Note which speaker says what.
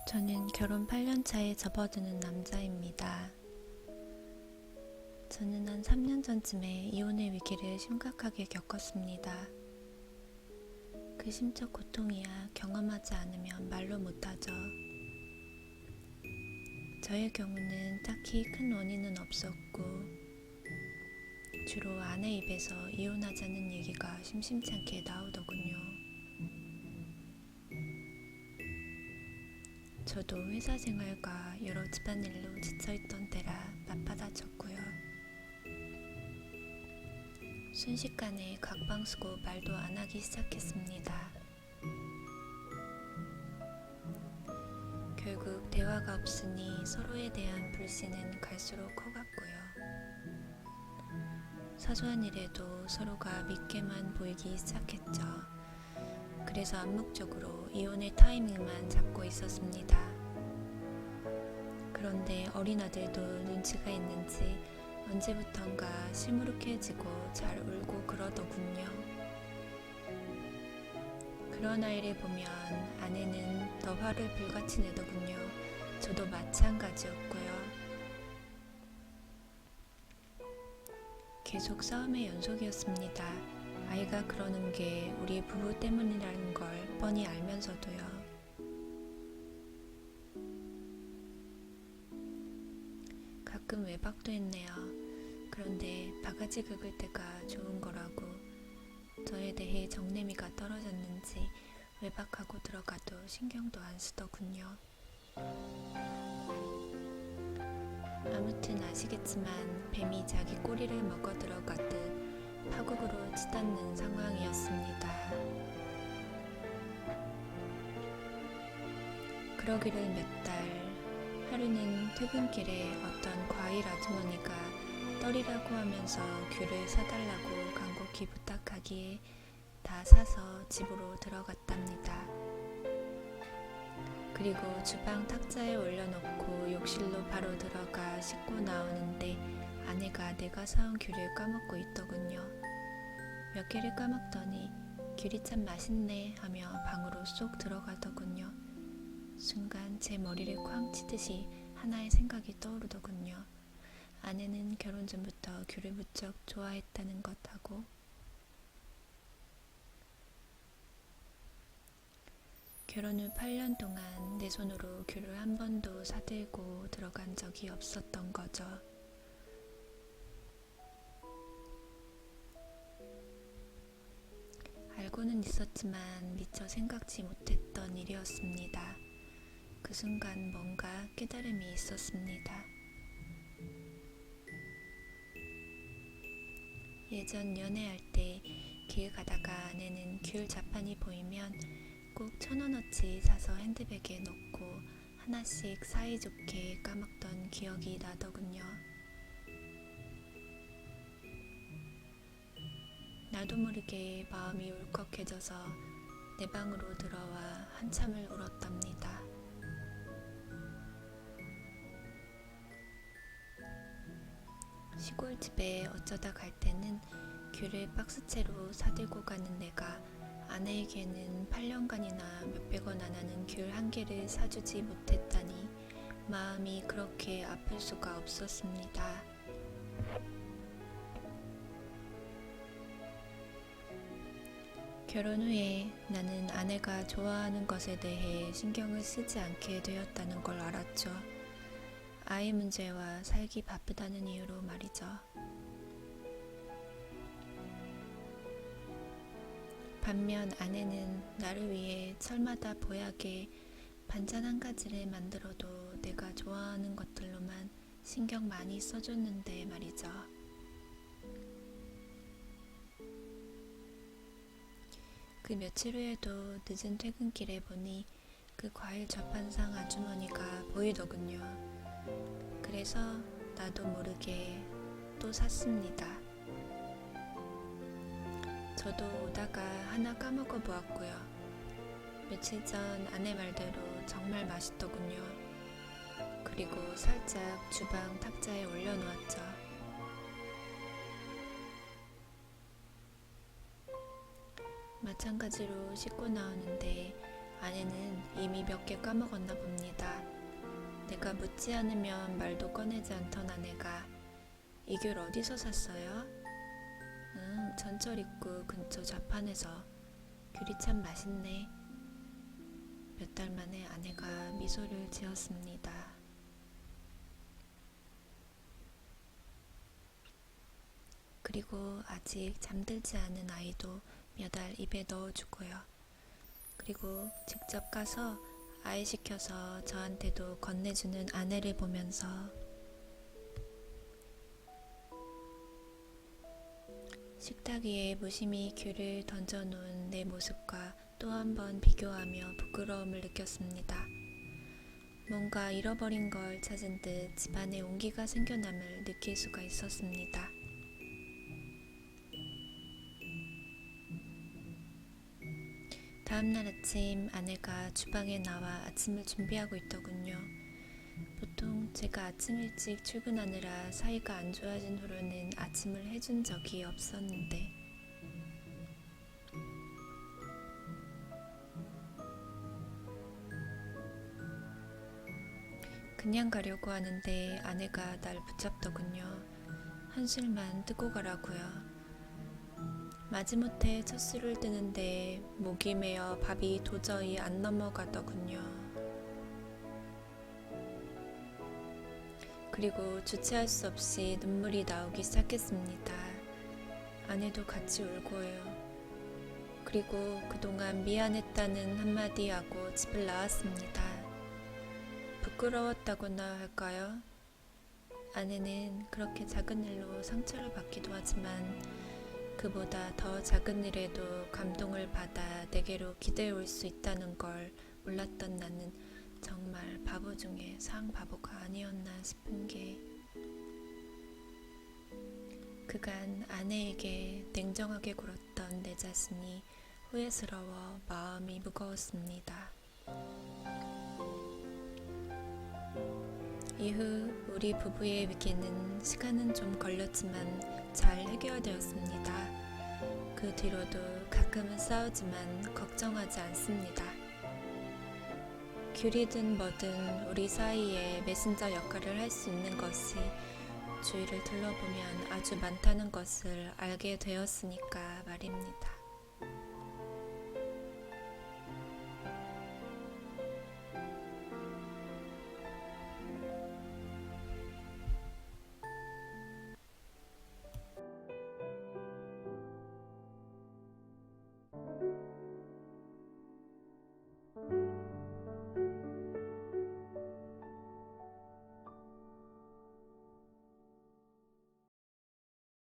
Speaker 1: 저는 결혼 8년 차에 접어드는 남자입니다. 저는 한 3년 전쯤에 이혼의 위기를 심각하게 겪었습니다. 그 심적 고통이야 경험하지 않으면 말로 못하죠. 저의 경우는 딱히 큰 원인은 없었고 주로 아내 입에서 이혼하자는 얘기가 심심치 않게 나오더군요. 저도 회사 생활과 여러 집안일로 지쳐있던 때라 맞받아쳤고요. 순식간에 각방쓰고 말도 안 하기 시작했습니다. 결국 대화가 없으니 서로에 대한 불신은 갈수록 커갔고요. 사소한 일에도 서로가 믿게만 보이기 시작했죠. 그래서 암묵적으로 이혼의 타이밍만 잡고 있었습니다. 그런데 어린 아들도 눈치가 있는지 언제부턴가 시무룩해지고 잘 울고 그러더군요. 그런 아이를 보면 아내는 더 화를 불같이 내더군요. 저도 마찬가지였고요. 계속 싸움의 연속이었습니다. 아이가 그러는 게 우리 부부 때문이라는 걸 뻔히 알면서도요. 가끔 외박도 했네요. 그런데 바가지 긁을 때가 좋은 거라고 저에 대해 정내미가 떨어졌는지 외박하고 들어가도 신경도 안 쓰더군요. 아무튼 아시겠지만 뱀이 자기 꼬리를 먹어 들어가듯 파국으로 치닫는 상황이었습니다. 그러기를 몇 달, 하루는 퇴근길에 어떤 과일 아주머니가 떨이라고 하면서 귤을 사달라고 간곡히 부탁하기에 다 사서 집으로 들어갔답니다. 그리고 주방 탁자에 올려놓고 욕실로 바로 들어가 씻고 나오는데 아내가 내가 사온 귤을 까먹고 있더군요. 몇 개를 까먹더니 귤이 참 맛있네 하며 방으로 쏙 들어가더군요. 순간 제 머리를 쾅 치듯이 하나의 생각이 떠오르더군요. 아내는 결혼 전부터 귤을 무척 좋아했다는 것하고 결혼 후 8년 동안 내 손으로 귤을 한 번도 사들고 들어간 적이 없었던 거죠. 알고는 있었지만 미처 생각지 못했던 일이었습니다. 그 순간 뭔가 깨달음이 있었습니다. 예전 연애할 때 길 가다가 아내는 귤 자판이 보이면 꼭 1,000원어치 사서 핸드백에 넣고 하나씩 사이좋게 까먹던 기억이 나더군요. 나도 모르게 마음이 울컥해져서 내 방으로 들어와 한참을 울었답니다. 시골집에 어쩌다 갈 때는 귤을 박스채로 사들고 가는 내가 아내에게는 8년간이나 몇백 원 안 하는 귤 한 개를 사주지 못했다니 마음이 그렇게 아플 수가 없었습니다. 결혼 후에 나는 아내가 좋아하는 것에 대해 신경을 쓰지 않게 되었다는 걸 알았죠. 아이 문제와 살기 바쁘다는 이유로 말이죠. 반면 아내는 나를 위해 철마다 보약에 반찬 한 가지를 만들어도 내가 좋아하는 것들로만 신경 많이 써줬는데 말이죠. 그 며칠 후에도 늦은 퇴근길에 보니 그 과일 저판상 아주머니가 보이더군요. 그래서 나도 모르게 또 샀습니다. 저도 오다가 하나 까먹어 보았고요. 며칠 전 아내 말대로 정말 맛있더군요. 그리고 살짝 주방 탁자에 올려놓았죠. 마찬가지로 씻고 나오는데 아내는 이미 몇 개 까먹었나 봅니다. 내가 묻지 않으면 말도 꺼내지 않던 아내가 이 귤 어디서 샀어요? 전철 입구 근처 좌판에서. 귤이 참 맛있네. 몇 달 만에 아내가 미소를 지었습니다. 그리고 아직 잠들지 않은 아이도 몇 알 입에 넣어주고요. 그리고 직접 가서 아이 시켜서 저한테도 건네주는 아내를 보면서 식탁 위에 무심히 귤을 던져놓은 내 모습과 또 한 번 비교하며 부끄러움을 느꼈습니다. 뭔가 잃어버린 걸 찾은 듯 집안에 온기가 생겨남을 느낄 수가 있었습니다. 다음날 아침 아내가 주방에 나와 아침을 준비하고 있더군요. 보통 제가 아침 일찍 출근하느라 사이가 안 좋아진 후로는 아침을 해준 적이 없었는데 그냥 가려고 하는데 아내가 날 붙잡더군요. 한술만 뜨고 가라고요. 마지못해 첫 술을 뜨는데 목이 메어 밥이 도저히 안 넘어가더군요. 그리고 주체할 수 없이 눈물이 나오기 시작했습니다. 아내도 같이 울고요. 그리고 그동안 미안했다는 한마디 하고 집을 나왔습니다. 부끄러웠다고나 할까요? 아내는 그렇게 작은 일로 상처를 받기도 하지만 그보다 더 작은 일에도 감동을 받아 내게로 기대해 올 수 있다는 걸 몰랐던 나는 정말 바보 중에 상바보가 아니었나 싶은 게 그간 아내에게 냉정하게 굴었던 내 자신이 후회스러워 마음이 무거웠습니다. 이후 우리 부부의 위기는 시간은 좀 걸렸지만 잘 해결되었습니다. 그 뒤로도 가끔은 싸우지만 걱정하지 않습니다. 귤이든 뭐든 우리 사이에 메신저 역할을 할 수 있는 것이 주위를 둘러보면 아주 많다는 것을 알게 되었으니까 말입니다.